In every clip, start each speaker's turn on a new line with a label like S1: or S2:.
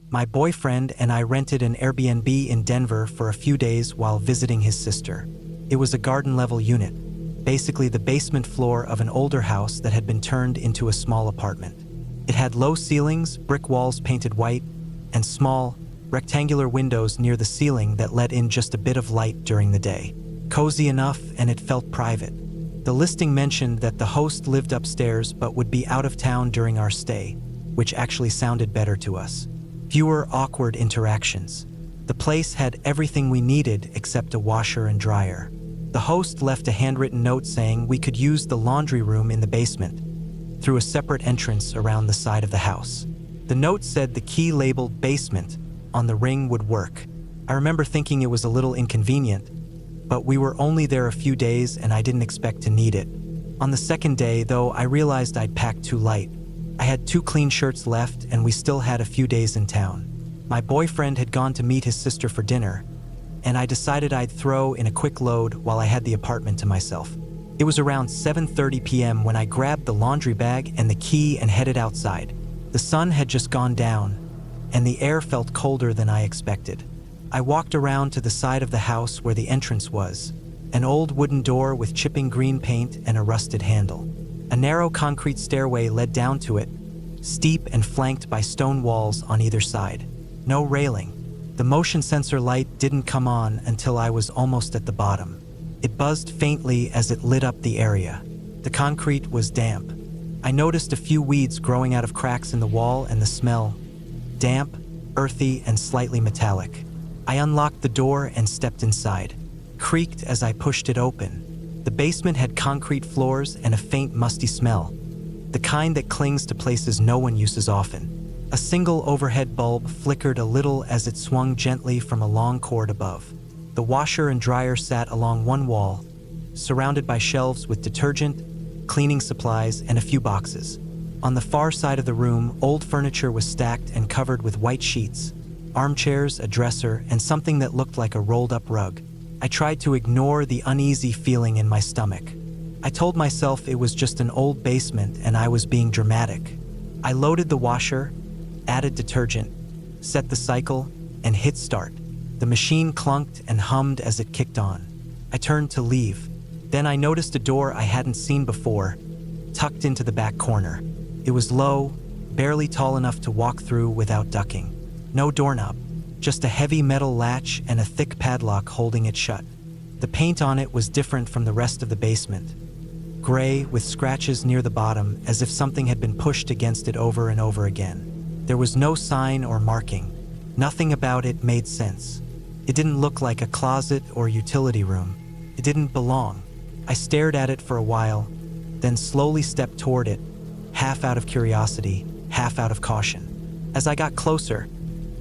S1: My boyfriend and I rented an Airbnb in Denver for a few days while visiting his sister. It was a garden-level unit, basically the basement floor of an older house that had been turned into a small apartment. It had low ceilings, brick walls painted white, and small, rectangular windows near the ceiling that let in just a bit of light during the day. Cozy enough, and it felt private. The listing mentioned that the host lived upstairs but would be out of town during our stay, which actually sounded better to us. Fewer awkward interactions. The place had everything we needed except a washer and dryer. The host left a handwritten note saying we could use the laundry room in the basement, through a separate entrance around the side of the house. The note said the key labeled basement on the ring would work. I remember thinking it was a little inconvenient, but we were only there a few days and I didn't expect to need it. On the second day, though, I realized I'd packed too light. I had 2 clean shirts left and we still had a few days in town. My boyfriend had gone to meet his sister for dinner, and I decided I'd throw in a quick load while I had the apartment to myself. It was around 7:30 p.m. when I grabbed the laundry bag and the key and headed outside. The sun had just gone down, and the air felt colder than I expected. I walked around to the side of the house where the entrance was, an old wooden door with chipping green paint and a rusted handle. A narrow concrete stairway led down to it, steep and flanked by stone walls on either side. No railing. The motion sensor light didn't come on until I was almost at the bottom. It buzzed faintly as it lit up the area. The concrete was damp. I noticed a few weeds growing out of cracks in the wall and the smell, damp, earthy, and slightly metallic. I unlocked the door and stepped inside. Creaked as I pushed it open. The basement had concrete floors and a faint musty smell, the kind that clings to places no one uses often. A single overhead bulb flickered a little as it swung gently from a long cord above. The washer and dryer sat along one wall, surrounded by shelves with detergent, cleaning supplies, and a few boxes. On the far side of the room, old furniture was stacked and covered with white sheets, armchairs, a dresser, and something that looked like a rolled-up rug. I tried to ignore the uneasy feeling in my stomach. I told myself it was just an old basement and I was being dramatic. I loaded the washer, added detergent, set the cycle, and hit start. The machine clunked and hummed as it kicked on. I turned to leave. Then I noticed a door I hadn't seen before, tucked into the back corner. It was low, barely tall enough to walk through without ducking. No doorknob, just a heavy metal latch and a thick padlock holding it shut. The paint on it was different from the rest of the basement. Gray, with scratches near the bottom, as if something had been pushed against it over and over again. There was no sign or marking. Nothing about it made sense. It didn't look like a closet or utility room. It didn't belong. I stared at it for a while, then slowly stepped toward it, half out of curiosity, half out of caution. As I got closer,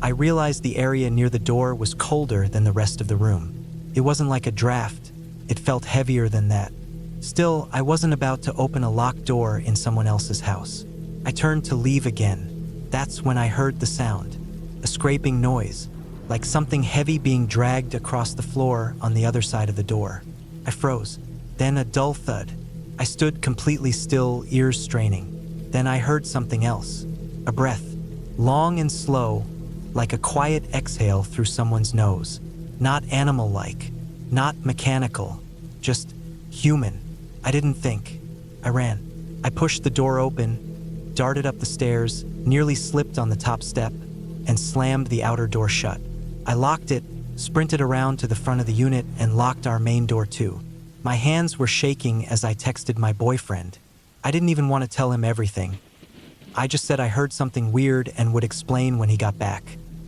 S1: I realized the area near the door was colder than the rest of the room. It wasn't like a draft. It felt heavier than that. Still, I wasn't about to open a locked door in someone else's house. I turned to leave again. That's when I heard the sound. A scraping noise, like something heavy being dragged across the floor on the other side of the door. I froze. Then a dull thud. I stood completely still, ears straining. Then I heard something else. A breath, long and slow, like a quiet exhale through someone's nose. Not animal-like, not mechanical, just human. I didn't think. I ran. I pushed the door open, darted up the stairs, nearly slipped on the top step, and slammed the outer door shut. I locked it, sprinted around to the front of the unit, and locked our main door too. My hands were shaking as I texted my boyfriend. I didn't even want to tell him everything. I just said I heard something weird and would explain when he got back.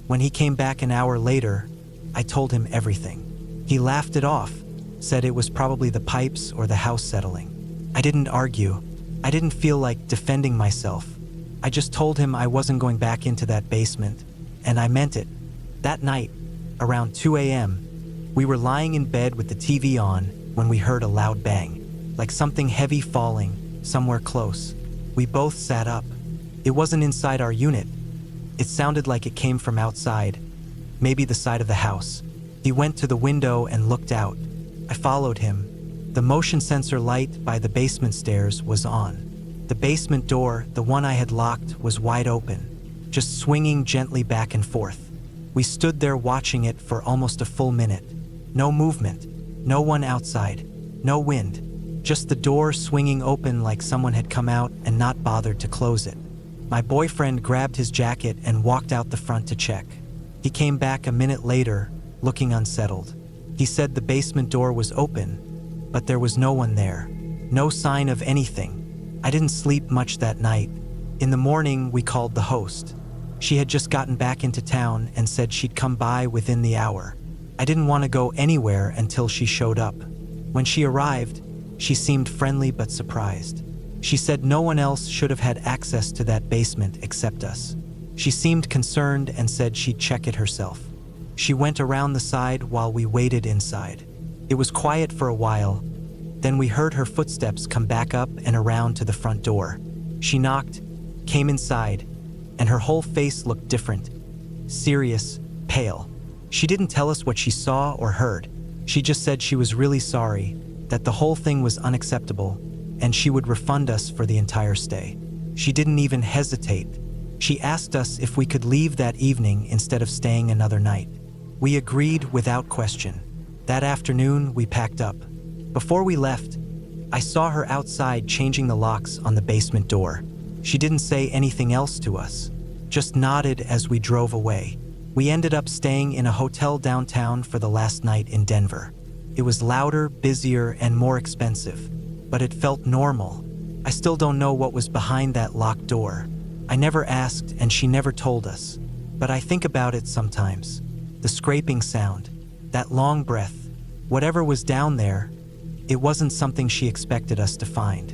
S1: When he came back an hour later, I told him everything. He laughed it off, said it was probably the pipes or the house settling. I didn't argue. I didn't feel like defending myself. I just told him I wasn't going back into that basement, and I meant it. That night, around 2 a.m., we were lying in bed with the TV on when we heard a loud bang, like something heavy falling somewhere close. We both sat up. It wasn't inside our unit. It sounded like it came from outside, maybe the side of the house. He went to the window and looked out. I followed him. The motion sensor light by the basement stairs was on. The basement door, the one I had locked, was wide open. just swinging gently back and forth. We stood there watching it for almost a full minute. No movement, no one outside, no wind, just the door swinging open like someone had come out and not bothered to close it. My boyfriend grabbed his jacket and walked out the front to check. He came back a minute later, looking unsettled. He said the basement door was open, but there was no one there. No sign of anything. I didn't sleep much that night. In the morning, we called the host. She had just gotten back into town and said she'd come by within the hour. I didn't want to go anywhere until she showed up. When she arrived, she seemed friendly but surprised. She said no one else should have had access to that basement except us. She seemed concerned and said she'd check it herself. She went around the side while we waited inside. It was quiet for a while. Then we heard her footsteps come back up and around to the front door. She knocked, came inside, and her whole face looked different. Serious, pale. She didn't tell us what she saw or heard. She just said she was really sorry, that the whole thing was unacceptable, and she would refund us for the entire stay. She didn't even hesitate. She asked us if we could leave that evening instead of staying another night. We agreed without question. That afternoon, we packed up. Before we left, I saw her outside changing the locks on the basement door. She didn't say anything else to us, just nodded as we drove away. We ended up staying in a hotel downtown for the last night in Denver. It was louder, busier, and more expensive, but it felt normal. I still don't know what was behind that locked door. I never asked, and she never told us. But I think about it sometimes. The scraping sound, that long breath, whatever was down there, it wasn't something she expected us to find.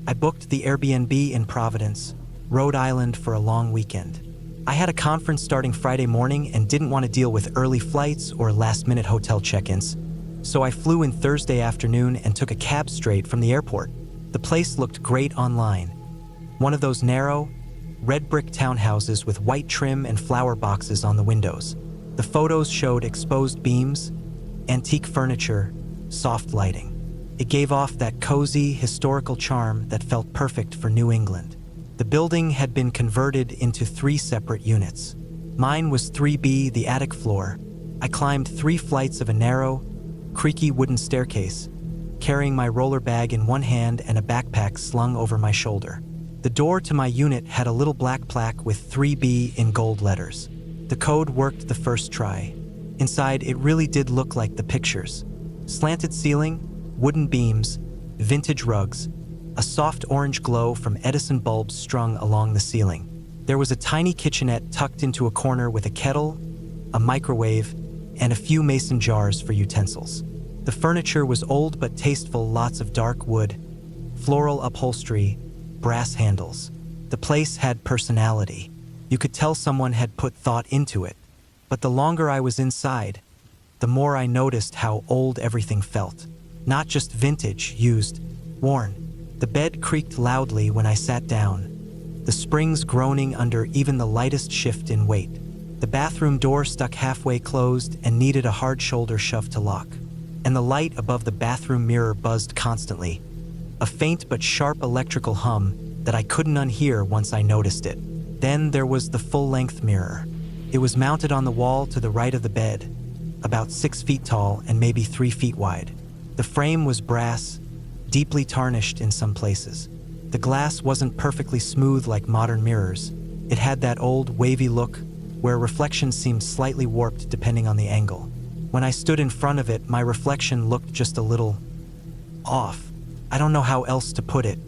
S1: I booked the Airbnb in Providence, Rhode Island for a long weekend. I had a conference starting Friday morning and didn't want to deal with early flights or last-minute hotel check-ins, so I flew in Thursday afternoon and took a cab straight from the airport. The place looked great online. One of those narrow, red brick townhouses with white trim and flower boxes on the windows. The photos showed exposed beams, antique furniture, soft lighting. It gave off that cozy, historical charm that felt perfect for New England. The building had been converted into 3 separate units. Mine was 3B, the attic floor. I climbed 3 flights of a narrow, creaky wooden staircase, carrying my roller bag in one hand and a backpack slung over my shoulder. The door to my unit had a little black plaque with 3B in gold letters. The code worked the first try. Inside, it really did look like the pictures. Slanted ceiling, wooden beams, vintage rugs, a soft orange glow from Edison bulbs strung along the ceiling. There was a tiny kitchenette tucked into a corner with a kettle, a microwave, and a few mason jars for utensils. The furniture was old but tasteful, lots of dark wood, floral upholstery, brass handles. The place had personality. You could tell someone had put thought into it. But the longer I was inside, the more I noticed how old everything felt. Not just vintage, used, worn. The bed creaked loudly when I sat down, the springs groaning under even the lightest shift in weight. The bathroom door stuck halfway closed and needed a hard shoulder shove to lock. And the light above the bathroom mirror buzzed constantly, a faint but sharp electrical hum that I couldn't unhear once I noticed it. Then there was the full-length mirror. It was mounted on the wall to the right of the bed, about 6 feet tall and maybe 3 feet wide. The frame was brass, deeply tarnished in some places. The glass wasn't perfectly smooth like modern mirrors. It had that old, wavy look where reflections seemed slightly warped depending on the angle. When I stood in front of it, my reflection looked just a little off. I don't know how else to put it.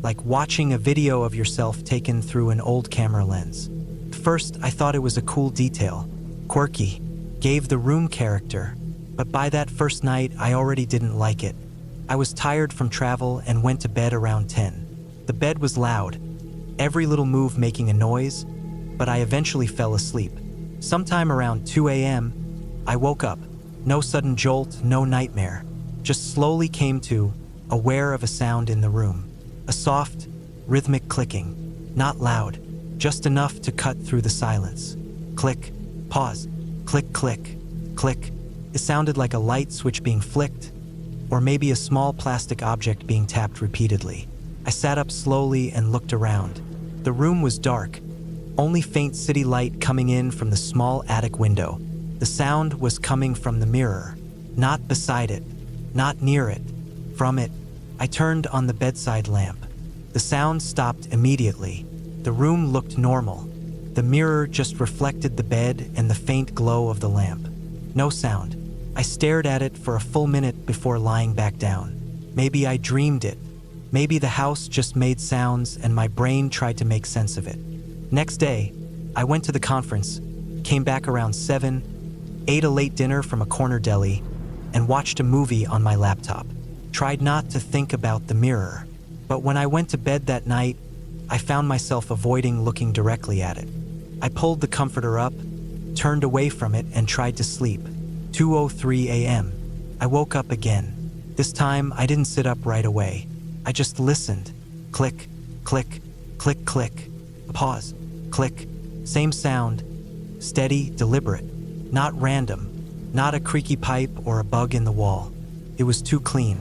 S1: Like watching a video of yourself taken through an old camera lens. At first, I thought it was a cool detail. Quirky. Gave the room character. But by that first night, I already didn't like it. I was tired from travel and went to bed around 10. The bed was loud, every little move making a noise, but I eventually fell asleep. Sometime around 2 a.m., I woke up. No sudden jolt, no nightmare. Just slowly came to, aware of a sound in the room. A soft, rhythmic clicking. Not loud, just enough to cut through the silence. Click, pause, click, click, click. It sounded like a light switch being flicked, or maybe a small plastic object being tapped repeatedly. I sat up slowly and looked around. The room was dark, only faint city light coming in from the small attic window. The sound was coming from the mirror, not beside it, not near it, from it. I turned on the bedside lamp. The sound stopped immediately. The room looked normal. The mirror just reflected the bed and the faint glow of the lamp. No sound. I stared at it for a full minute before lying back down. Maybe I dreamed it. Maybe the house just made sounds and my brain tried to make sense of it. Next day, I went to the conference, came back around 7, ate a late dinner from a corner deli, and watched a movie on my laptop. Tried not to think about the mirror. But when I went to bed that night, I found myself avoiding looking directly at it. I pulled the comforter up, turned away from it, and tried to sleep. 2:03 a.m. I woke up again. This time, I didn't sit up right away. I just listened. Click, click, click, click. Pause, click. Same sound. Steady, deliberate. Not random. Not a creaky pipe or a bug in the wall. It was too clean,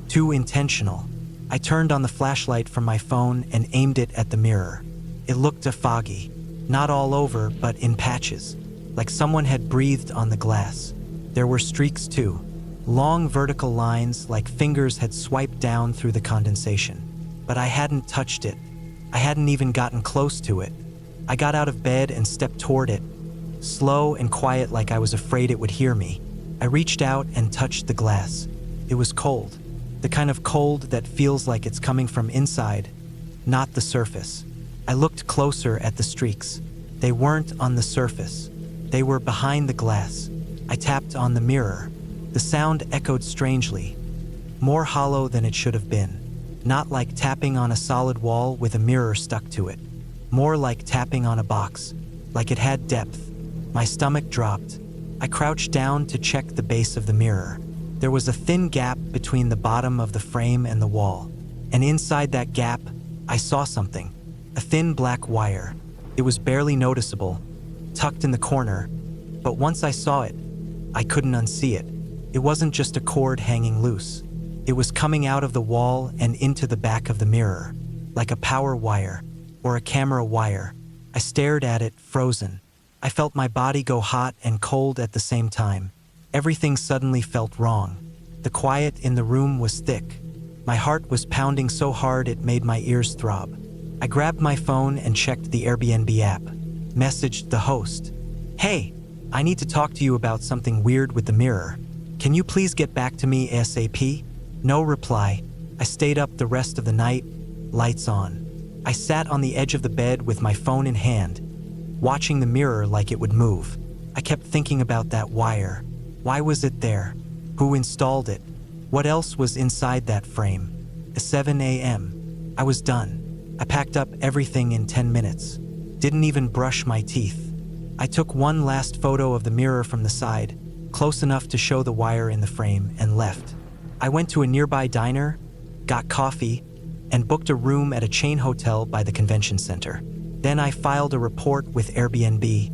S1: too intentional. I turned on the flashlight from my phone and aimed it at the mirror. It looked foggy. Not all over, but in patches. Like someone had breathed on the glass. There were streaks too. Long vertical lines like fingers had swiped down through the condensation. But I hadn't touched it. I hadn't even gotten close to it. I got out of bed and stepped toward it, slow and quiet like I was afraid it would hear me. I reached out and touched the glass. It was cold. The kind of cold that feels like it's coming from inside, not the surface. I looked closer at the streaks. They weren't on the surface. They were behind the glass. I tapped on the mirror. The sound echoed strangely, more hollow than it should have been. Not like tapping on a solid wall with a mirror stuck to it. More like tapping on a box, like it had depth. My stomach dropped. I crouched down to check the base of the mirror. There was a thin gap between the bottom of the frame and the wall. And inside that gap, I saw something. A thin black wire. It was barely noticeable, tucked in the corner, but once I saw it, I couldn't unsee it. It wasn't just a cord hanging loose. It was coming out of the wall and into the back of the mirror, like a power wire or a camera wire. I stared at it, frozen. I felt my body go hot and cold at the same time. Everything suddenly felt wrong. The quiet in the room was thick. My heart was pounding so hard it made my ears throb. I grabbed my phone and checked the Airbnb app. Messaged the host. "Hey, I need to talk to you about something weird with the mirror. Can you please get back to me ASAP?" No reply. I stayed up the rest of the night, lights on. I sat on the edge of the bed with my phone in hand, watching the mirror like it would move. I kept thinking about that wire. Why was it there? Who installed it? What else was inside that frame? At 7 a.m. I was done. I packed up everything in 10 minutes. Didn't even brush my teeth. I took one last photo of the mirror from the side, close enough to show the wire in the frame, and left. I went to a nearby diner, got coffee, and booked a room at a chain hotel by the convention center. Then I filed a report with Airbnb,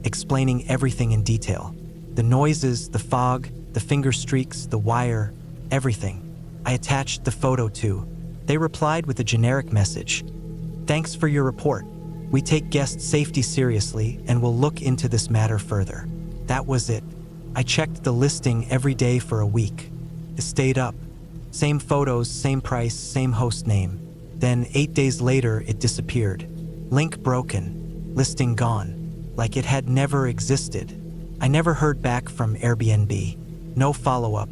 S1: explaining everything in detail. The noises, the fog, the finger streaks, the wire, everything. I attached the photo too. They replied with a generic message. "Thanks for your report. We take guest safety seriously and will look into this matter further." That was it. I checked the listing every day for a week. It stayed up. Same photos, same price, same host name. Then 8 days later, it disappeared. Link broken. Listing gone. Like it had never existed. I never heard back from Airbnb. No follow-up.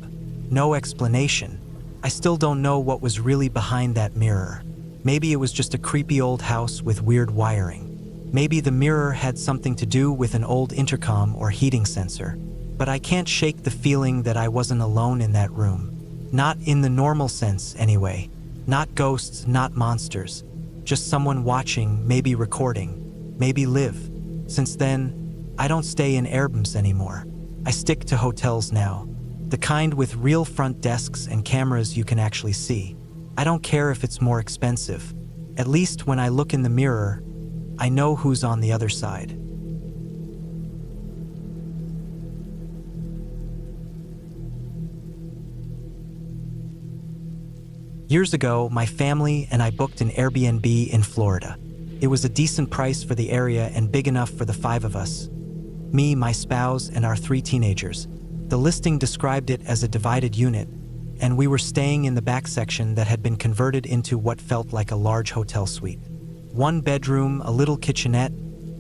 S1: No explanation. I still don't know what was really behind that mirror. Maybe it was just a creepy old house with weird wiring. Maybe the mirror had something to do with an old intercom or heating sensor. But I can't shake the feeling that I wasn't alone in that room. Not in the normal sense, anyway. Not ghosts, not monsters. Just someone watching, maybe recording, maybe live. Since then, I don't stay in Airbnbs anymore. I stick to hotels now. The kind with real front desks and cameras you can actually see. I don't care if it's more expensive. At least when I look in the mirror, I know who's on the other side. Years ago, my family and I booked an Airbnb in Florida. It was a decent price for the area and big enough for the 5 of us. Me, my spouse, and our 3 teenagers. The listing described it as a divided unit, and we were staying in the back section that had been converted into what felt like a large hotel suite. 1 bedroom, a little kitchenette,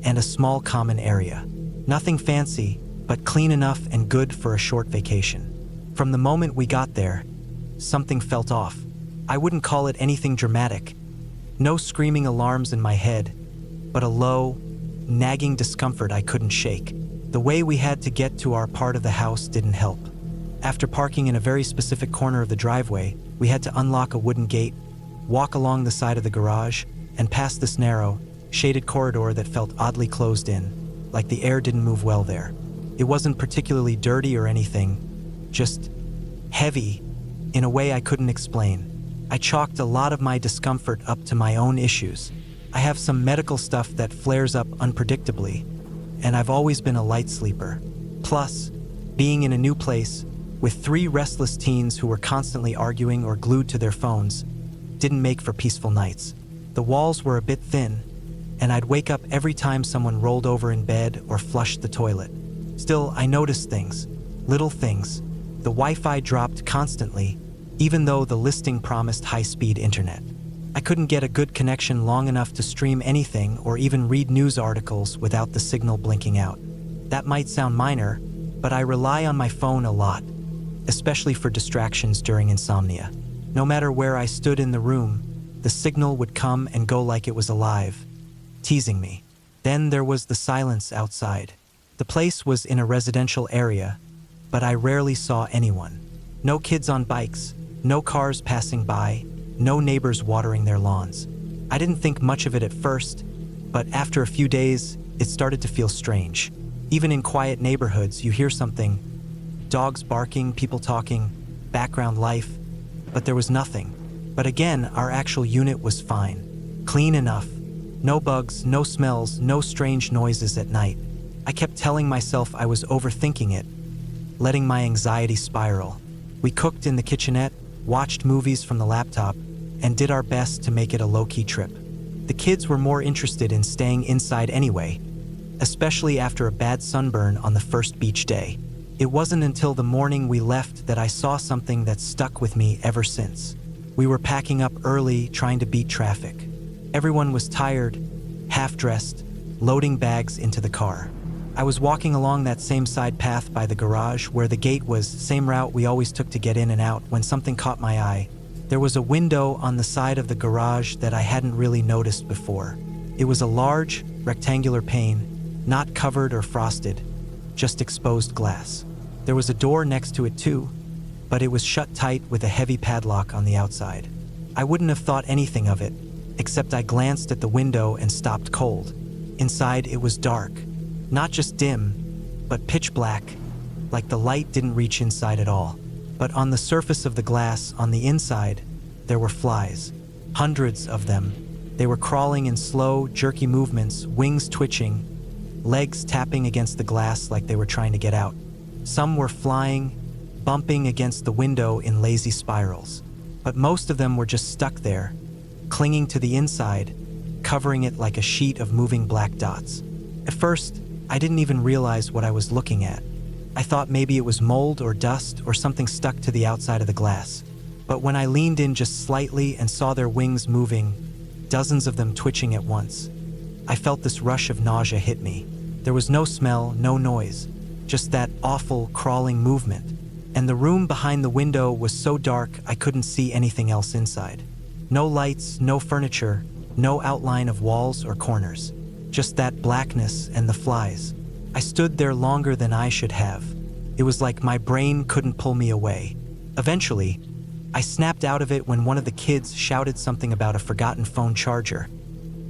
S1: and a small common area. Nothing fancy, but clean enough and good for a short vacation. From the moment we got there, something felt off. I wouldn't call it anything dramatic. No screaming alarms in my head, but a low, nagging discomfort I couldn't shake. The way we had to get to our part of the house didn't help. After parking in a very specific corner of the driveway, we had to unlock a wooden gate, walk along the side of the garage, and pass this narrow, shaded corridor that felt oddly closed in, like the air didn't move well there. It wasn't particularly dirty or anything, just heavy in a way I couldn't explain. I chalked a lot of my discomfort up to my own issues. I have some medical stuff that flares up unpredictably, and I've always been a light sleeper. Plus, being in a new place with 3 restless teens who were constantly arguing or glued to their phones didn't make for peaceful nights. The walls were a bit thin, and I'd wake up every time someone rolled over in bed or flushed the toilet. Still, I noticed things, little things. The Wi-Fi dropped constantly, even though the listing promised high-speed internet. I couldn't get a good connection long enough to stream anything or even read news articles without the signal blinking out. That might sound minor, but I rely on my phone a lot, especially for distractions during insomnia. No matter where I stood in the room, the signal would come and go like it was alive, teasing me. Then there was the silence outside. The place was in a residential area, but I rarely saw anyone. No kids on bikes, no cars passing by, no neighbors watering their lawns. I didn't think much of it at first, but after a few days, it started to feel strange. Even in quiet neighborhoods, you hear something. Dogs barking, people talking, background life, but there was nothing. But again, our actual unit was fine. Clean enough. No bugs, no smells, no strange noises at night. I kept telling myself I was overthinking it, letting my anxiety spiral. We cooked in the kitchenette, watched movies from the laptop, and did our best to make it a low-key trip. The kids were more interested in staying inside anyway, especially after a bad sunburn on the first beach day. It wasn't until the morning we left that I saw something that stuck with me ever since. We were packing up early, trying to beat traffic. Everyone was tired, half-dressed, loading bags into the car. I was walking along that same side path by the garage where the gate was, same route we always took to get in and out, when something caught my eye. There was a window on the side of the garage that I hadn't really noticed before. It was a large, rectangular pane, not covered or frosted, just exposed glass. There was a door next to it too, but it was shut tight with a heavy padlock on the outside. I wouldn't have thought anything of it, except I glanced at the window and stopped cold. Inside, it was dark. Not just dim, but pitch black, like the light didn't reach inside at all. But on the surface of the glass, on the inside, there were flies. Hundreds of them. They were crawling in slow, jerky movements, wings twitching, legs tapping against the glass like they were trying to get out. Some were flying, bumping against the window in lazy spirals. But most of them were just stuck there, clinging to the inside, covering it like a sheet of moving black dots. At first, I didn't even realize what I was looking at. I thought maybe it was mold or dust or something stuck to the outside of the glass. But when I leaned in just slightly and saw their wings moving, dozens of them twitching at once, I felt this rush of nausea hit me. There was no smell, no noise, just that awful crawling movement. And the room behind the window was so dark I couldn't see anything else inside. No lights, no furniture, no outline of walls or corners. Just that blackness and the flies. I stood there longer than I should have. It was like my brain couldn't pull me away. Eventually, I snapped out of it when one of the kids shouted something about a forgotten phone charger,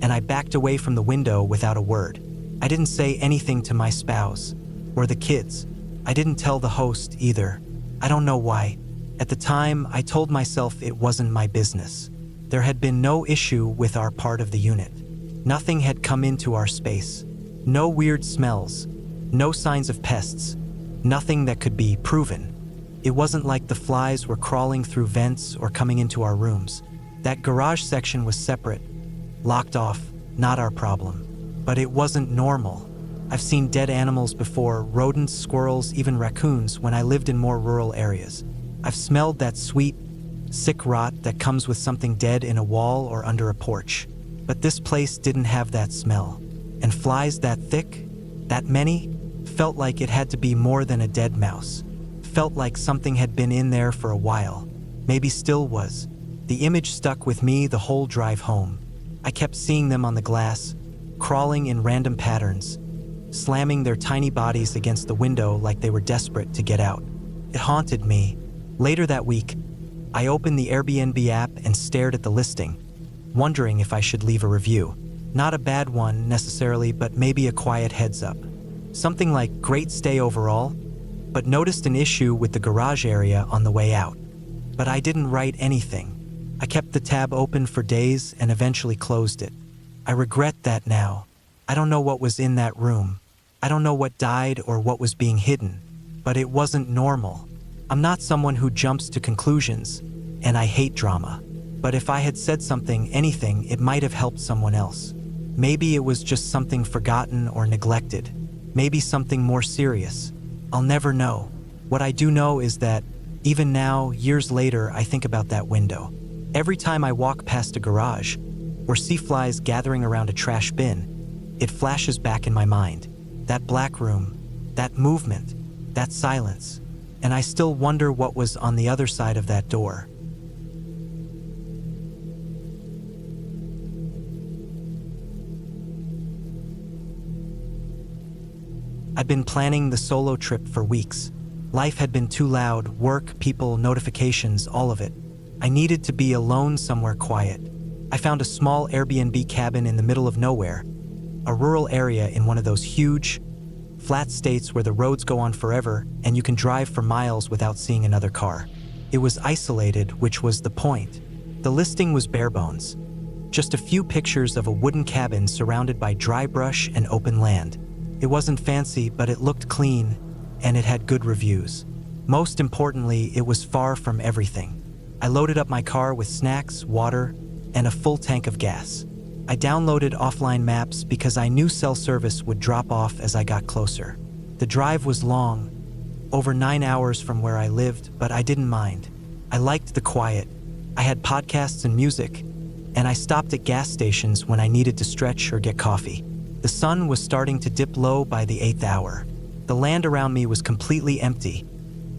S1: and I backed away from the window without a word. I didn't say anything to my spouse or the kids. I didn't tell the host either. I don't know why. At the time, I told myself it wasn't my business. There had been no issue with our part of the unit. Nothing had come into our space. No weird smells. No signs of pests. Nothing that could be proven. It wasn't like the flies were crawling through vents or coming into our rooms. That garage section was separate, locked off, not our problem. But it wasn't normal. I've seen dead animals before, rodents, squirrels, even raccoons, when I lived in more rural areas. I've smelled that sweet, sick rot that comes with something dead in a wall or under a porch. But this place didn't have that smell. And flies that thick, that many, felt like it had to be more than a dead mouse. Felt like something had been in there for a while. Maybe still was. The image stuck with me the whole drive home. I kept seeing them on the glass, crawling in random patterns, slamming their tiny bodies against the window like they were desperate to get out. It haunted me. Later that week, I opened the Airbnb app and stared at the listing, wondering if I should leave a review. Not a bad one necessarily, but maybe a quiet heads up. Something like great stay overall, but noticed an issue with the garage area on the way out. But I didn't write anything. I kept the tab open for days and eventually closed it. I regret that now. I don't know what was in that room. I don't know what died or what was being hidden, but it wasn't normal. I'm not someone who jumps to conclusions, and I hate drama. But if I had said something, anything, it might have helped someone else. Maybe it was just something forgotten or neglected. Maybe something more serious. I'll never know. What I do know is that, even now, years later, I think about that window. Every time I walk past a garage, or see flies gathering around a trash bin, it flashes back in my mind. That black room, that movement, that silence. And I still wonder what was on the other side of that door. I'd been planning the solo trip for weeks. Life had been too loud, work, people, notifications, all of it. I needed to be alone somewhere quiet. I found a small Airbnb cabin in the middle of nowhere, a rural area in one of those huge, flat states where the roads go on forever and you can drive for miles without seeing another car. It was isolated, which was the point. The listing was bare bones. Just a few pictures of a wooden cabin surrounded by dry brush and open land. It wasn't fancy, but it looked clean, and it had good reviews. Most importantly, it was far from everything. I loaded up my car with snacks, water, and a full tank of gas. I downloaded offline maps because I knew cell service would drop off as I got closer. The drive was long, over 9 hours from where I lived, but I didn't mind. I liked the quiet. I had podcasts and music, and I stopped at gas stations when I needed to stretch or get coffee. The sun was starting to dip low by the 8th hour. The land around me was completely empty,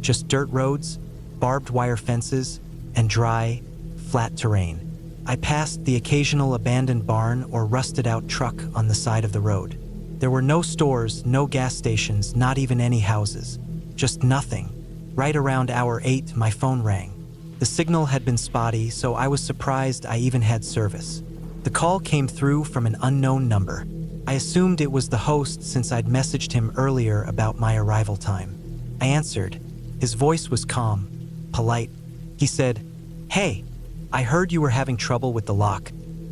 S1: just dirt roads, barbed wire fences, and dry, flat terrain. I passed the occasional abandoned barn or rusted-out truck on the side of the road. There were no stores, no gas stations, not even any houses. Just nothing. Right around hour 8, my phone rang. The signal had been spotty, so I was surprised I even had service. The call came through from an unknown number. I assumed it was the host since I'd messaged him earlier about my arrival time. I answered. His voice was calm, polite. He said, "Hey, I heard you were having trouble with the lock,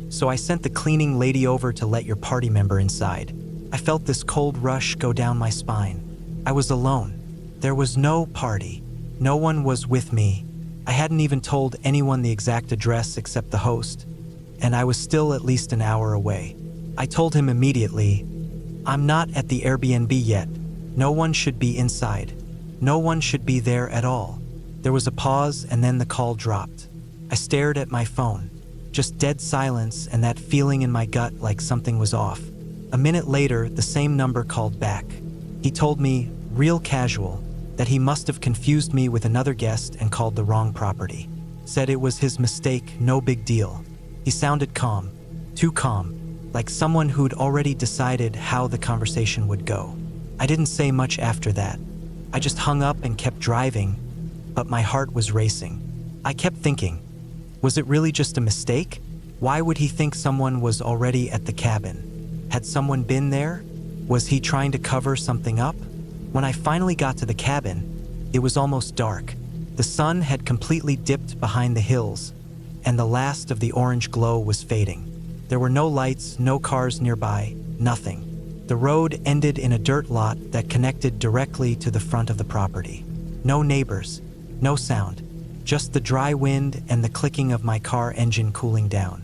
S1: so I sent the cleaning lady over to let your party member inside." I felt this cold rush go down my spine. I was alone. There was no party. No one was with me. I hadn't even told anyone the exact address except the host, and I was still at least an hour away. I told him immediately, "I'm not at the Airbnb yet. No one should be inside. No one should be there at all." There was a pause and then the call dropped. I stared at my phone. Just dead silence and that feeling in my gut like something was off. A minute later, the same number called back. He told me, real casual, that he must have confused me with another guest and called the wrong property. Said it was his mistake, no big deal. He sounded calm, too calm, like someone who'd already decided how the conversation would go. I didn't say much after that. I just hung up and kept driving, but my heart was racing. I kept thinking, was it really just a mistake? Why would he think someone was already at the cabin? Had someone been there? Was he trying to cover something up? When I finally got to the cabin, it was almost dark. The sun had completely dipped behind the hills, and the last of the orange glow was fading. There were no lights, no cars nearby, nothing. The road ended in a dirt lot that connected directly to the front of the property. No neighbors, No sound. Just the dry wind and the clicking of my car engine cooling down.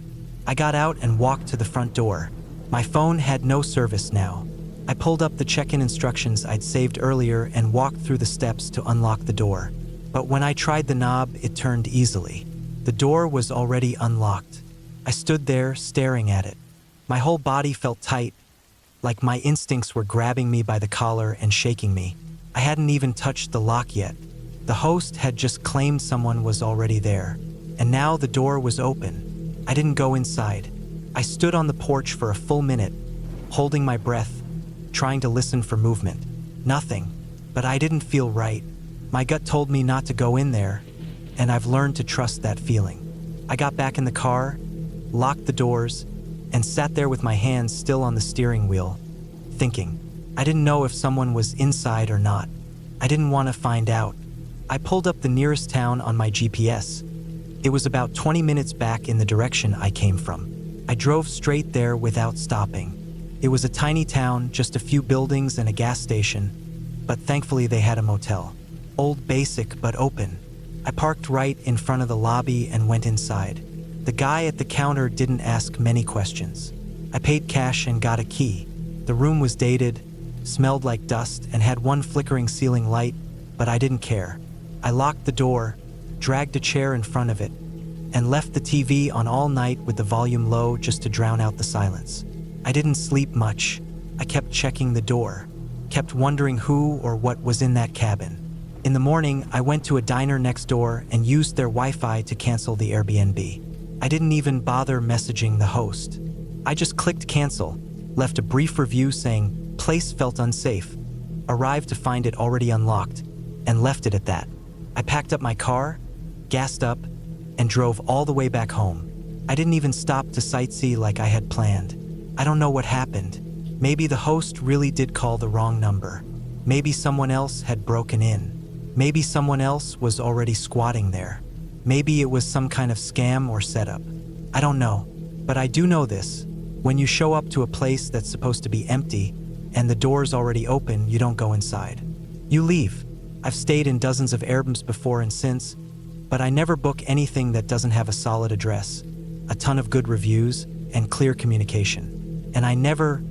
S1: I got out and walked to the front door. My phone had no service now. I pulled up the check-in instructions I'd saved earlier and walked through the steps to unlock the door. But when I tried the knob, it turned easily. The door was already unlocked. I stood there, staring at it. My whole body felt tight, like my instincts were grabbing me by the collar and shaking me. I hadn't even touched the lock yet. The host had just claimed someone was already there, and now the door was open. I didn't go inside. I stood on the porch for a full minute, holding my breath, trying to listen for movement. Nothing, but I didn't feel right. My gut told me not to go in there, and I've learned to trust that feeling. I got back in the car, locked the doors, and sat there with my hands still on the steering wheel, thinking. I didn't know if someone was inside or not. I didn't want to find out. I pulled up the nearest town on my GPS. It was about 20 minutes back in the direction I came from. I drove straight there without stopping. It was a tiny town, just a few buildings and a gas station, but thankfully they had a motel. Old basic, but open. I parked right in front of the lobby and went inside. The guy at the counter didn't ask many questions. I paid cash and got a key. The room was dated, smelled like dust, and had one flickering ceiling light, but I didn't care. I locked the door, dragged a chair in front of it, and left the TV on all night with the volume low just to drown out the silence. I didn't sleep much. I kept checking the door, kept wondering who or what was in that cabin. In the morning, I went to a diner next door and used their Wi-Fi to cancel the Airbnb. I didn't even bother messaging the host. I just clicked cancel, left a brief review saying place felt unsafe, arrived to find it already unlocked, and left it at that. I packed up my car, gassed up, and drove all the way back home. I didn't even stop to sightsee like I had planned. I don't know what happened. Maybe the host really did call the wrong number. Maybe someone else had broken in. Maybe someone else was already squatting there. Maybe it was some kind of scam or setup. I don't know. But I do know this. When you show up to a place that's supposed to be empty and the door's already open, you don't go inside. You leave. I've stayed in dozens of Airbnbs before and since, but I never book anything that doesn't have a solid address, a ton of good reviews, and clear communication. And I never,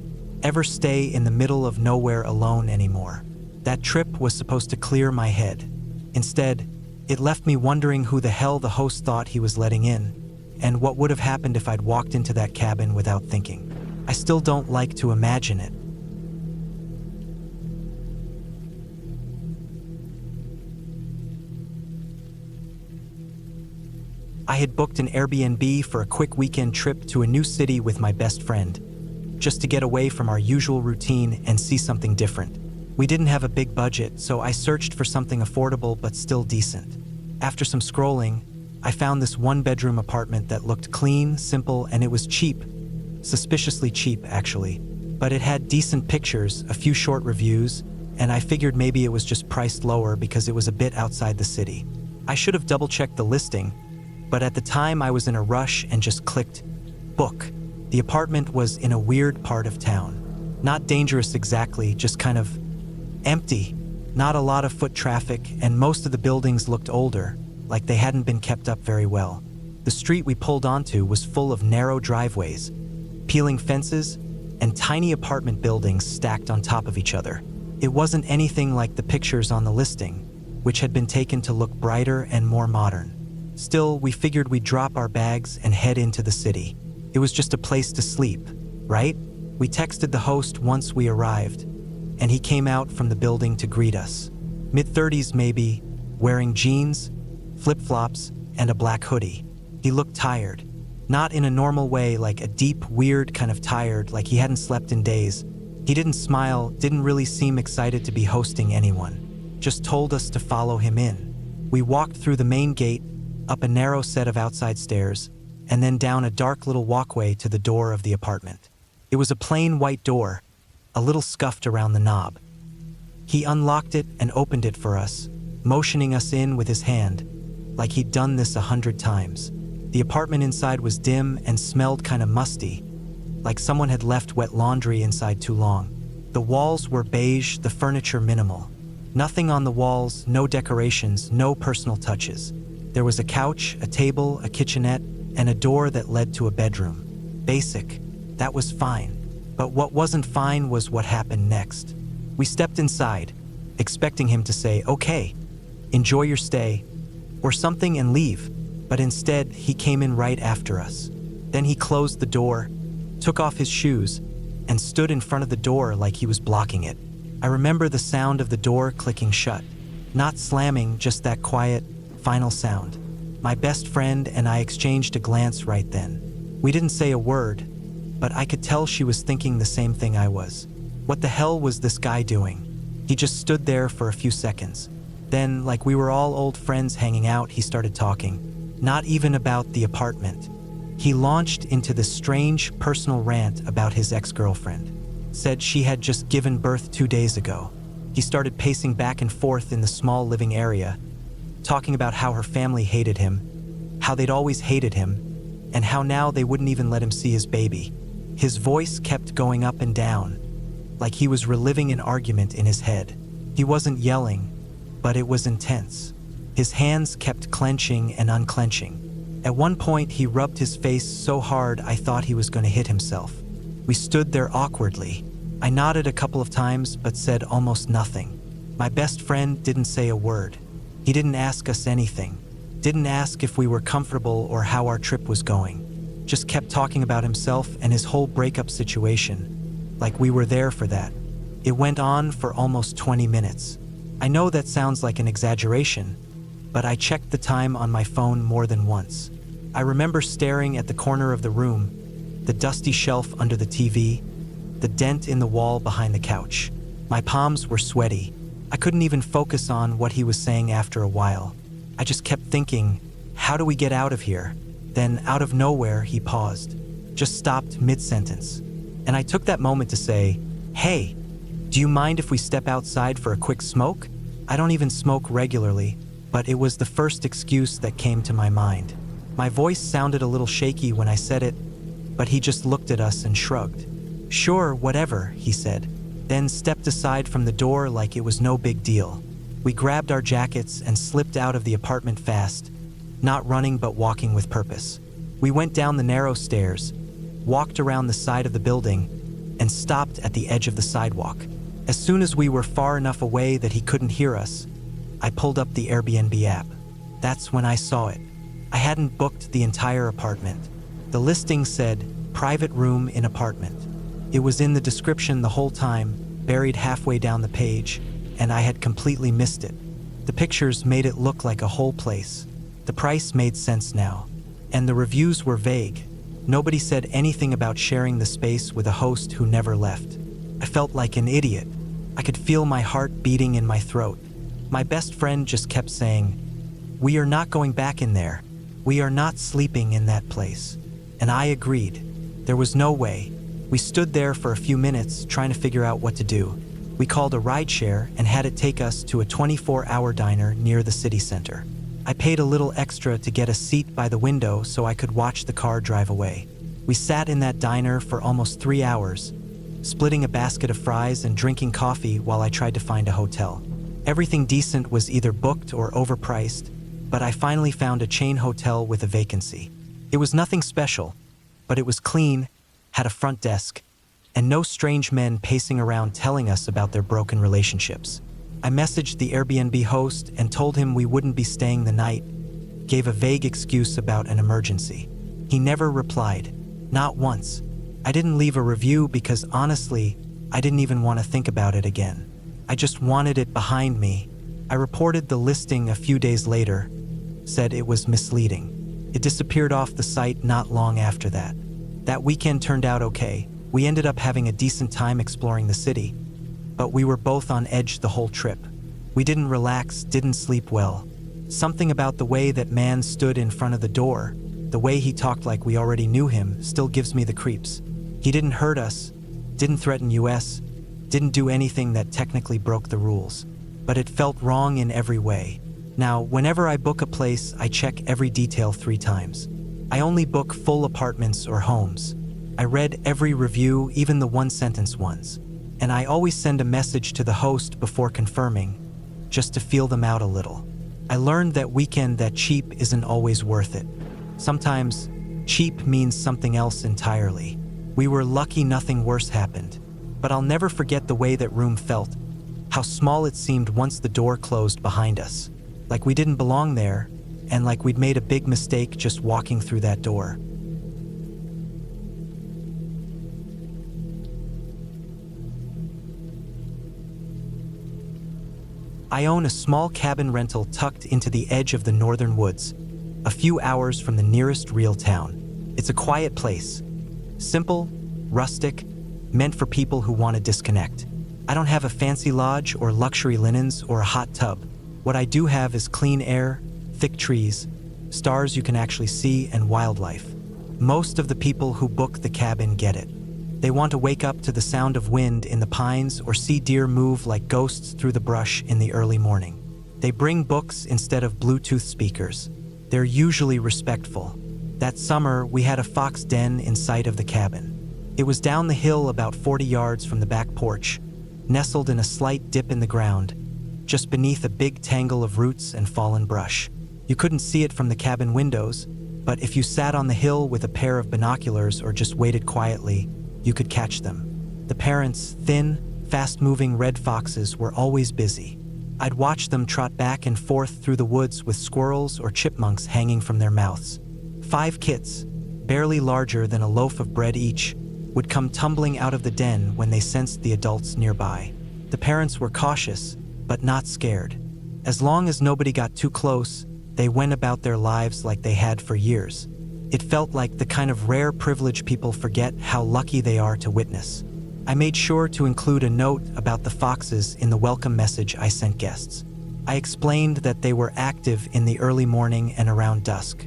S1: ever stay in the middle of nowhere alone anymore. That trip was supposed to clear my head. Instead, it left me wondering who the hell the host thought he was letting in, and what would have happened if I'd walked into that cabin without thinking. I still don't like to imagine it. I had booked an Airbnb for a quick weekend trip to a new city with my best friend, just to get away from our usual routine and see something different. We didn't have a big budget, so I searched for something affordable but still decent. After some scrolling, I found this one-bedroom apartment that looked clean, simple, and it was cheap. Suspiciously cheap, actually. But it had decent pictures, a few short reviews, and I figured maybe it was just priced lower because it was a bit outside the city. I should have double-checked the listing, but at the time I was in a rush and just clicked book. The apartment was in a weird part of town. Not dangerous exactly, just kind of empty. Not a lot of foot traffic, and most of the buildings looked older, like they hadn't been kept up very well. The street we pulled onto was full of narrow driveways, peeling fences, and tiny apartment buildings stacked on top of each other. It wasn't anything like the pictures on the listing, which had been taken to look brighter and more modern. Still, we figured we'd drop our bags and head into the city. It was just a place to sleep, right? We texted the host once we arrived, and he came out from the building to greet us. Mid-30s maybe, wearing jeans, flip-flops, and a black hoodie. He looked tired. Not in a normal way, like a deep, weird kind of tired, like he hadn't slept in days. He didn't smile, didn't really seem excited to be hosting anyone. Just told us to follow him in. We walked through the main gate, up a narrow set of outside stairs, and then down a dark little walkway to the door of the apartment. It was a plain white door, a little scuffed around the knob. He unlocked it and opened it for us, motioning us in with his hand, like he'd done this 100 times. The apartment inside was dim and smelled kind of musty, like someone had left wet laundry inside too long. The walls were beige, the furniture minimal. Nothing on the walls, no decorations, no personal touches. There was a couch, a table, a kitchenette, and a door that led to a bedroom. Basic. That was fine. But what wasn't fine was what happened next. We stepped inside, expecting him to say, "Okay, enjoy your stay," or something and leave. But instead, he came in right after us. Then he closed the door, took off his shoes, and stood in front of the door like he was blocking it. I remember the sound of the door clicking shut. Not slamming, just that quiet, final sound. My best friend and I exchanged a glance right then. We didn't say a word, but I could tell she was thinking the same thing I was. What the hell was this guy doing? He just stood there for a few seconds. Then, like we were all old friends hanging out, he started talking. Not even about the apartment. He launched into this strange, personal rant about his ex-girlfriend. Said she had just given birth 2 days ago. He started pacing back and forth in the small living area, talking about how her family hated him, how they'd always hated him, and how now they wouldn't even let him see his baby. His voice kept going up and down, like he was reliving an argument in his head. He wasn't yelling, but it was intense. His hands kept clenching and unclenching. At one point, he rubbed his face so hard I thought he was going to hit himself. We stood there awkwardly. I nodded a couple of times, but said almost nothing. My best friend didn't say a word. He didn't ask us anything. Didn't ask if we were comfortable or how our trip was going. Just kept talking about himself and his whole breakup situation, like we were there for that. It went on for almost 20 minutes. I know that sounds like an exaggeration, but I checked the time on my phone more than once. I remember staring at the corner of the room, the dusty shelf under the TV, the dent in the wall behind the couch. My palms were sweaty. I couldn't even focus on what he was saying after a while. I just kept thinking, how do we get out of here? Then, out of nowhere, he paused, just stopped mid-sentence. And I took that moment to say, "Hey, do you mind if we step outside for a quick smoke?" I don't even smoke regularly, but it was the first excuse that came to my mind. My voice sounded a little shaky when I said it, but he just looked at us and shrugged. "Sure, whatever," he said, then stepped aside from the door like it was no big deal. We grabbed our jackets and slipped out of the apartment fast, not running but walking with purpose. We went down the narrow stairs, walked around the side of the building, and stopped at the edge of the sidewalk. As soon as we were far enough away that he couldn't hear us, I pulled up the Airbnb app. That's when I saw it. I hadn't booked the entire apartment. The listing said, "Private room in apartment." It was in the description the whole time, buried halfway down the page, and I had completely missed it. The pictures made it look like a whole place. The price made sense now, and the reviews were vague. Nobody said anything about sharing the space with a host who never left. I felt like an idiot. I could feel my heart beating in my throat. My best friend just kept saying, "We are not going back in there. We are not sleeping in that place." And I agreed. There was no way. We stood there for a few minutes trying to figure out what to do. We called a rideshare and had it take us to a 24-hour diner near the city center. I paid a little extra to get a seat by the window so I could watch the car drive away. We sat in that diner for almost 3 hours, splitting a basket of fries and drinking coffee while I tried to find a hotel. Everything decent was either booked or overpriced, but I finally found a chain hotel with a vacancy. It was nothing special, but it was clean, had a front desk, and no strange men pacing around telling us about their broken relationships. I messaged the Airbnb host and told him we wouldn't be staying the night, gave a vague excuse about an emergency. He never replied, not once. I didn't leave a review because honestly, I didn't even want to think about it again. I just wanted it behind me. I reported the listing a few days later, said it was misleading. It disappeared off the site not long after that. That weekend turned out okay. We ended up having a decent time exploring the city, but we were both on edge the whole trip. We didn't relax, didn't sleep well. Something about the way that man stood in front of the door, the way he talked like we already knew him, still gives me the creeps. He didn't hurt us, didn't threaten us, didn't do anything that technically broke the rules, but it felt wrong in every way. Now, whenever I book a place, I check every detail 3 times. I only book full apartments or homes. I read every review, even the one-sentence ones. And I always send a message to the host before confirming, just to feel them out a little. I learned that weekend that cheap isn't always worth it. Sometimes, cheap means something else entirely. We were lucky nothing worse happened, but I'll never forget the way that room felt, how small it seemed once the door closed behind us, like we didn't belong there, and like we'd made a big mistake just walking through that door. I own a small cabin rental tucked into the edge of the northern woods, a few hours from the nearest real town. It's a quiet place, simple, rustic, meant for people who want to disconnect. I don't have a fancy lodge or luxury linens or a hot tub. What I do have is clean air, thick trees, stars you can actually see, and wildlife. Most of the people who book the cabin get it. They want to wake up to the sound of wind in the pines or see deer move like ghosts through the brush in the early morning. They bring books instead of Bluetooth speakers. They're usually respectful. That summer, we had a fox den in sight of the cabin. It was down the hill about 40 yards from the back porch, nestled in a slight dip in the ground, just beneath a big tangle of roots and fallen brush. You couldn't see it from the cabin windows, but if you sat on the hill with a pair of binoculars or just waited quietly, you could catch them. The parents, thin, fast-moving red foxes, were always busy. I'd watch them trot back and forth through the woods with squirrels or chipmunks hanging from their mouths. 5 kits, barely larger than a loaf of bread each, would come tumbling out of the den when they sensed the adults nearby. The parents were cautious, but not scared. As long as nobody got too close, they went about their lives like they had for years. It felt like the kind of rare privilege people forget how lucky they are to witness. I made sure to include a note about the foxes in the welcome message I sent guests. I explained that they were active in the early morning and around dusk.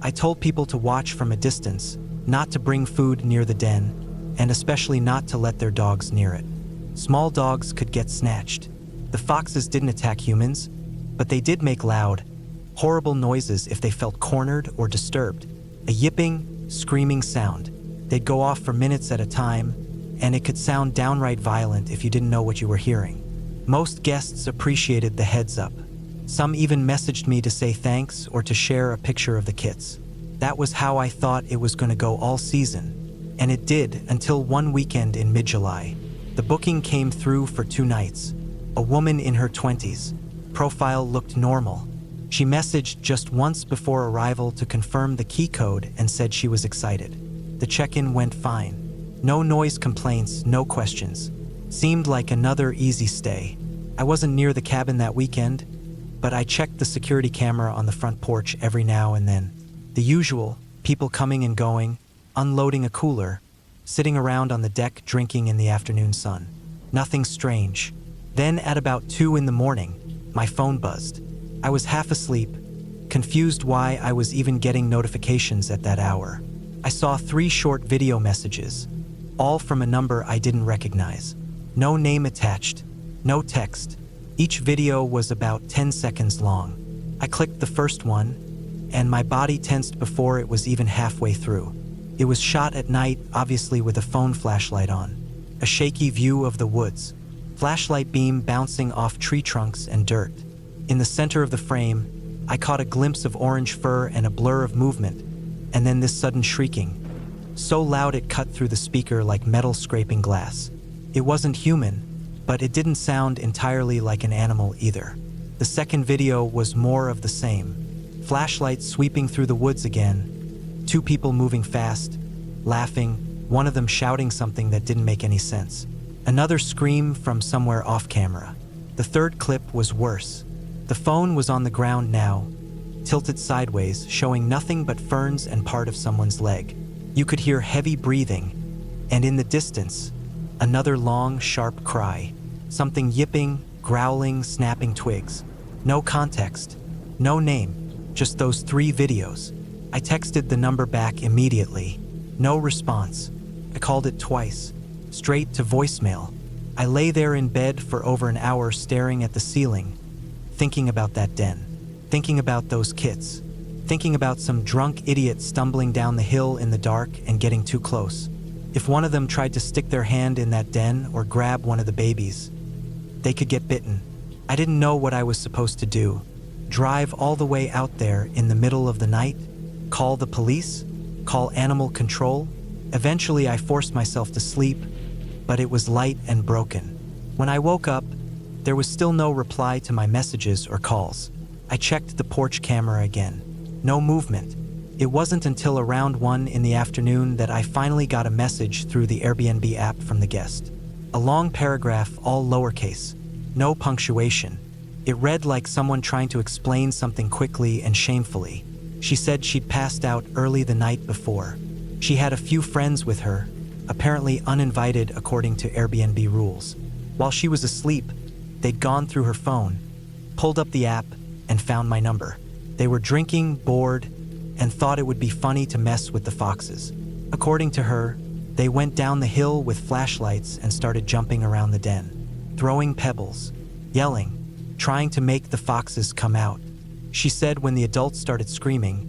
S1: I told people to watch from a distance, not to bring food near the den, and especially not to let their dogs near it. Small dogs could get snatched. The foxes didn't attack humans, but they did make loud, horrible noises if they felt cornered or disturbed. A yipping, screaming sound. They'd go off for minutes at a time, and it could sound downright violent if you didn't know what you were hearing. Most guests appreciated the heads up. Some even messaged me to say thanks or to share a picture of the kits. That was how I thought it was going to go all season, and it did until one weekend in mid-July. The booking came through for 2 nights. A woman in her 20s. Profile looked normal. She messaged just once before arrival to confirm the key code and said she was excited. The check-in went fine. No noise complaints, no questions. Seemed like another easy stay. I wasn't near the cabin that weekend, but I checked the security camera on the front porch every now and then. The usual, people coming and going, unloading a cooler, sitting around on the deck drinking in the afternoon sun. Nothing strange. Then at about 2 in the morning, my phone buzzed. I was half asleep, confused why I was even getting notifications at that hour. I saw 3 short video messages, all from a number I didn't recognize. No name attached, no text. Each video was about 10 seconds long. I clicked the first one, and my body tensed before it was even halfway through. It was shot at night, obviously with a phone flashlight on. A shaky view of the woods. Flashlight beam bouncing off tree trunks and dirt. In the center of the frame, I caught a glimpse of orange fur and a blur of movement, and then this sudden shrieking. So loud it cut through the speaker like metal scraping glass. It wasn't human, but it didn't sound entirely like an animal either. The second video was more of the same. Flashlights sweeping through the woods again. 2 people moving fast, laughing, one of them shouting something that didn't make any sense. Another scream from somewhere off camera. The third clip was worse. The phone was on the ground now, tilted sideways, showing nothing but ferns and part of someone's leg. You could hear heavy breathing, and in the distance, another long, sharp cry. Something yipping, growling, snapping twigs. No context, no name, just those 3 videos. I texted the number back immediately. No response. I called it twice, straight to voicemail. I lay there in bed for over an hour staring at the ceiling, thinking about that den, thinking about those kits, thinking about some drunk idiot stumbling down the hill in the dark and getting too close. If one of them tried to stick their hand in that den or grab one of the babies, they could get bitten. I didn't know what I was supposed to do. Drive all the way out there in the middle of the night? Call the police? Call animal control? Eventually, I forced myself to sleep, but it was light and broken. When I woke up, there was still no reply to my messages or calls. I checked the porch camera again. No movement. It wasn't until around 1 in the afternoon that I finally got a message through the Airbnb app from the guest. A long paragraph, all lowercase. No punctuation. It read like someone trying to explain something quickly and shamefully. She said she'd passed out early the night before. She had a few friends with her, apparently uninvited according to Airbnb rules. While she was asleep, they'd gone through her phone, pulled up the app, and found my number. They were drinking, bored, and thought it would be funny to mess with the foxes. According to her, they went down the hill with flashlights and started jumping around the den, throwing pebbles, yelling, trying to make the foxes come out. She said when the adults started screaming,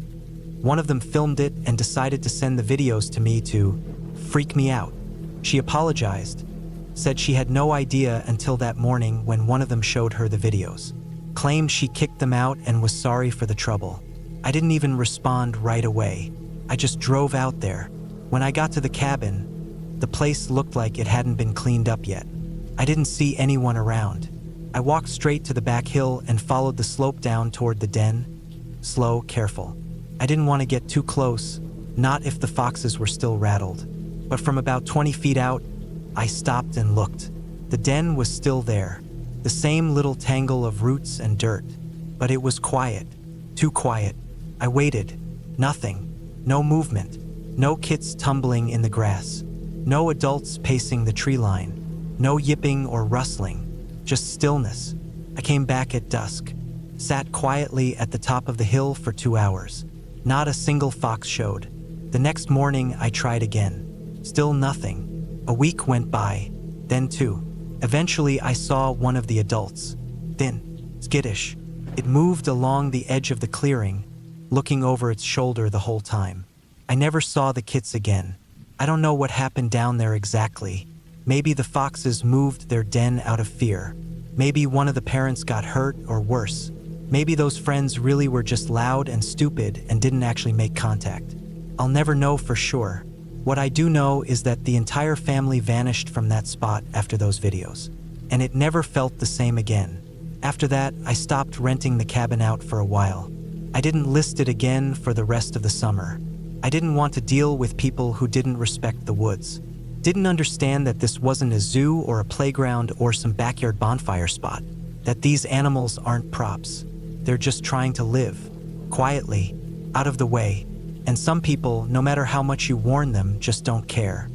S1: one of them filmed it and decided to send the videos to me to freak me out. She apologized, said she had no idea until that morning when one of them showed her the videos, claimed she kicked them out and was sorry for the trouble. I didn't even respond right away. I just drove out there. When I got to the cabin, the place looked like it hadn't been cleaned up yet. I didn't see anyone around. I walked straight to the back hill and followed the slope down toward the den. Slow, careful. I didn't want to get too close, not if the foxes were still rattled. But from about 20 feet out, I stopped and looked. The den was still there, the same little tangle of roots and dirt. But it was quiet, too quiet. I waited. Nothing. No movement. No kits tumbling in the grass. No adults pacing the tree line. No yipping or rustling. Just stillness. I came back at dusk. Sat quietly at the top of the hill for 2 hours. Not a single fox showed. The next morning, I tried again. Still nothing. A week went by. Then 2. Eventually, I saw one of the adults. Thin. Skittish. It moved along the edge of the clearing, looking over its shoulder the whole time. I never saw the kits again. I don't know what happened down there exactly. Maybe the foxes moved their den out of fear. Maybe one of the parents got hurt or worse. Maybe those friends really were just loud and stupid and didn't actually make contact. I'll never know for sure. What I do know is that the entire family vanished from that spot after those videos. And it never felt the same again. After that, I stopped renting the cabin out for a while. I didn't list it again for the rest of the summer. I didn't want to deal with people who didn't respect the woods. Didn't understand that this wasn't a zoo or a playground or some backyard bonfire spot. That these animals aren't props. They're just trying to live. Quietly, out of the way. And some people, no matter how much you warn them, just don't care.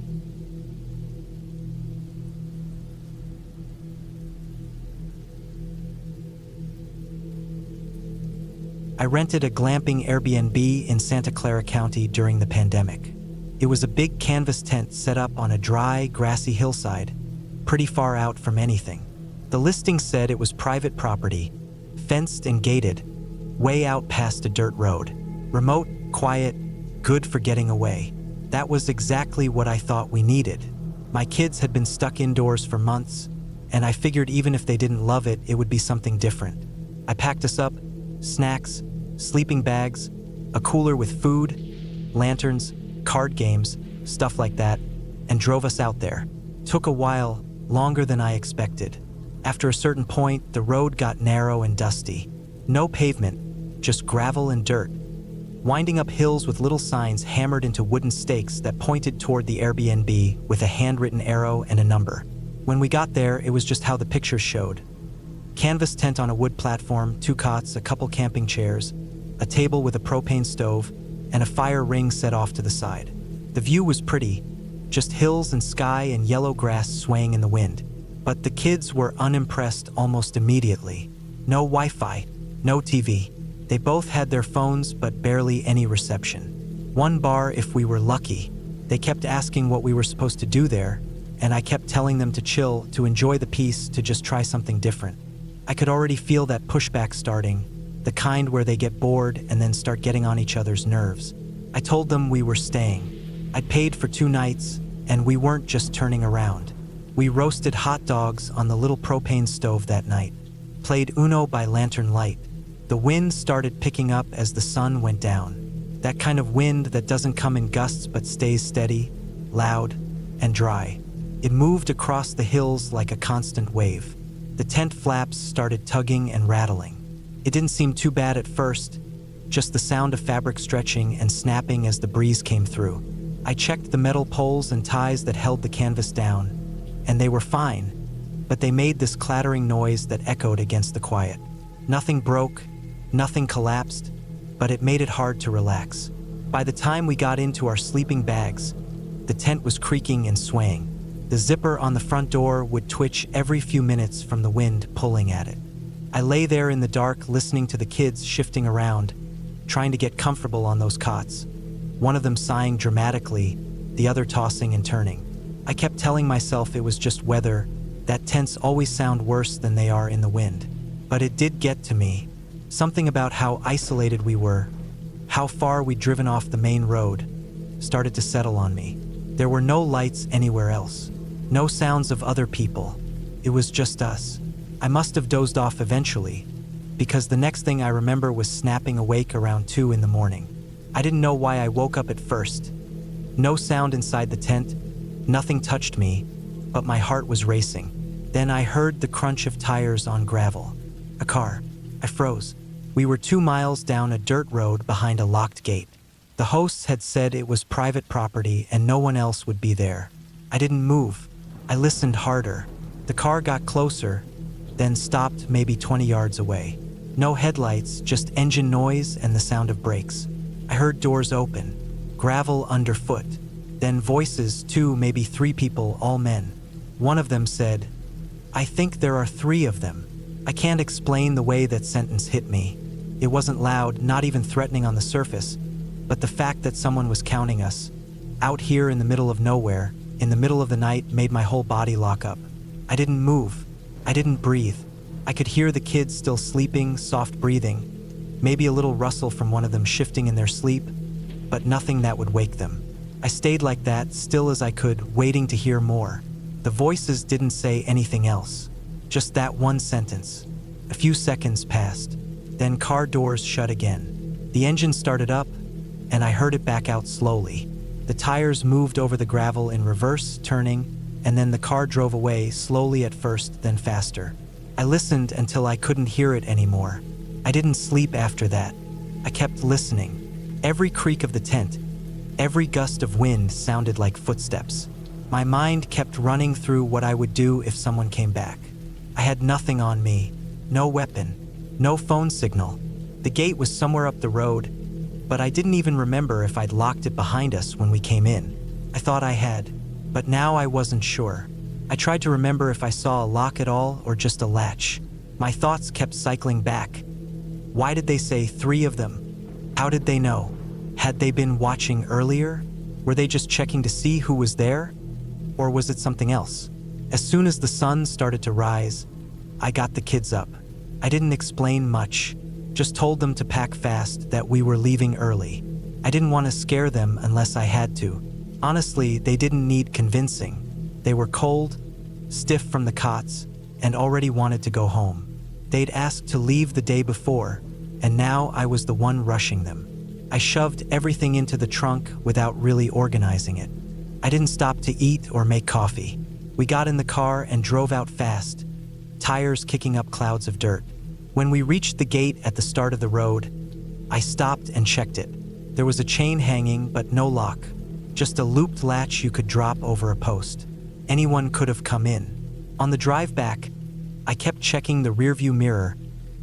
S1: I rented a glamping Airbnb in Santa Clara County during the pandemic. It was a big canvas tent set up on a dry, grassy hillside, pretty far out from anything. The listing said it was private property, fenced and gated, way out past a dirt road. Remote, quiet, good for getting away. That was exactly what I thought we needed. My kids had been stuck indoors for months, and I figured even if they didn't love it, it would be something different. I packed us up, snacks, sleeping bags, a cooler with food, lanterns, card games, stuff like that, and drove us out there. Took a while, longer than I expected. After a certain point, the road got narrow and dusty. No pavement, just gravel and dirt. Winding up hills with little signs hammered into wooden stakes that pointed toward the Airbnb with a handwritten arrow and a number. When we got there, it was just how the pictures showed. Canvas tent on a wood platform, 2 cots, a couple camping chairs, a table with a propane stove, and a fire ring set off to the side. The view was pretty, just hills and sky and yellow grass swaying in the wind. But the kids were unimpressed almost immediately. No Wi-Fi, no TV. They both had their phones, but barely any reception. One bar if we were lucky. They kept asking what we were supposed to do there, and I kept telling them to chill, to enjoy the peace, to just try something different. I could already feel that pushback starting, the kind where they get bored and then start getting on each other's nerves. I told them we were staying. I'd paid for 2 nights, and we weren't just turning around. We roasted hot dogs on the little propane stove that night. played Uno by lantern light. The wind started picking up as the sun went down. That kind of wind that doesn't come in gusts but stays steady, loud, and dry. It moved across the hills like a constant wave. The tent flaps started tugging and rattling. It didn't seem too bad at first, just the sound of fabric stretching and snapping as the breeze came through. I checked the metal poles and ties that held the canvas down, and they were fine, but they made this clattering noise that echoed against the quiet. Nothing broke, nothing collapsed, but it made it hard to relax. By the time we got into our sleeping bags, the tent was creaking and swaying. The zipper on the front door would twitch every few minutes from the wind pulling at it. I lay there in the dark listening to the kids shifting around, trying to get comfortable on those cots. One of them sighing dramatically, the other tossing and turning. I kept telling myself it was just weather, that tents always sound worse than they are in the wind. But it did get to me. Something about how isolated we were, how far we'd driven off the main road, started to settle on me. There were no lights anywhere else. No sounds of other people. It was just us. I must have dozed off eventually, because the next thing I remember was snapping awake around 2 in the morning. I didn't know why I woke up at first. No sound inside the tent, nothing touched me, but my heart was racing. Then I heard the crunch of tires on gravel. A car. I froze. We were 2 miles down a dirt road behind a locked gate. The hosts had said it was private property and no one else would be there. I didn't move. I listened harder. The car got closer, then stopped maybe 20 yards away. No headlights, just engine noise and the sound of brakes. I heard doors open, gravel underfoot, then voices, 2, maybe 3 people, all men. One of them said, "I think there are 3 of them." I can't explain the way that sentence hit me. It wasn't loud, not even threatening on the surface, but the fact that someone was counting us, out here in the middle of nowhere, in the middle of the night, made my whole body lock up. I didn't move. I didn't breathe. I could hear the kids still sleeping, soft breathing, maybe a little rustle from one of them shifting in their sleep, but nothing that would wake them. I stayed like that, still as I could, waiting to hear more. The voices didn't say anything else, just that one sentence. A few seconds passed, then car doors shut again. The engine started up, and I heard it back out slowly. The tires moved over the gravel in reverse, turning, and then the car drove away, slowly at first, then faster. I listened until I couldn't hear it anymore. I didn't sleep after that. I kept listening. Every creak of the tent, every gust of wind sounded like footsteps. My mind kept running through what I would do if someone came back. I had nothing on me, no weapon, no phone signal. The gate was somewhere up the road, but I didn't even remember if I'd locked it behind us when we came in. I thought I had, but now I wasn't sure. I tried to remember if I saw a lock at all or just a latch. My thoughts kept cycling back. Why did they say 3 of them? How did they know? Had they been watching earlier? Were they just checking to see who was there? Or was it something else? As soon as the sun started to rise, I got the kids up. I didn't explain much, just told them to pack fast, that we were leaving early. I didn't want to scare them unless I had to. Honestly, they didn't need convincing. They were cold, stiff from the cots, and already wanted to go home. They'd asked to leave the day before, and now I was the one rushing them. I shoved everything into the trunk without really organizing it. I didn't stop to eat or make coffee. We got in the car and drove out fast, tires kicking up clouds of dirt. When we reached the gate at the start of the road, I stopped and checked it. There was a chain hanging, but no lock. Just a looped latch you could drop over a post. Anyone could have come in. On the drive back, I kept checking the rearview mirror,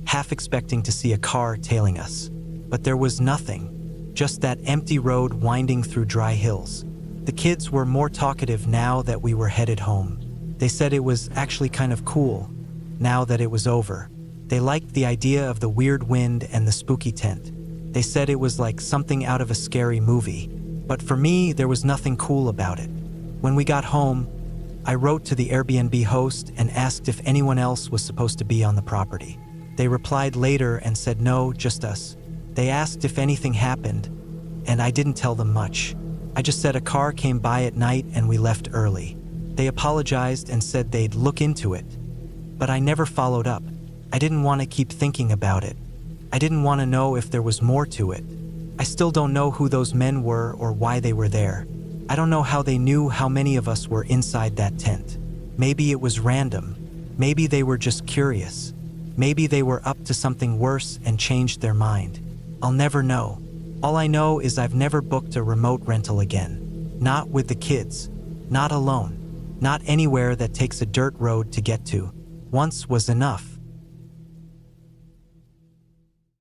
S1: half expecting to see a car tailing us. But there was nothing, just that empty road winding through dry hills. The kids were more talkative now that we were headed home. They said it was actually kind of cool, now that it was over. They liked the idea of the weird wind and the spooky tent. They said it was like something out of a scary movie. But for me, there was nothing cool about it. When we got home, I wrote to the Airbnb host and asked if anyone else was supposed to be on the property. They replied later and said no, just us. They asked if anything happened, and I didn't tell them much. I just said a car came by at night and we left early. They apologized and said they'd look into it, but I never followed up. I didn't want to keep thinking about it. I didn't want to know if there was more to it. I still don't know who those men were or why they were there. I don't know how they knew how many of us were inside that tent. Maybe it was random. Maybe they were just curious. Maybe they were up to something worse and changed their mind. I'll never know. All I know is I've never booked a remote rental again. Not with the kids. Not alone. Not anywhere that takes a dirt road to get to. Once was enough.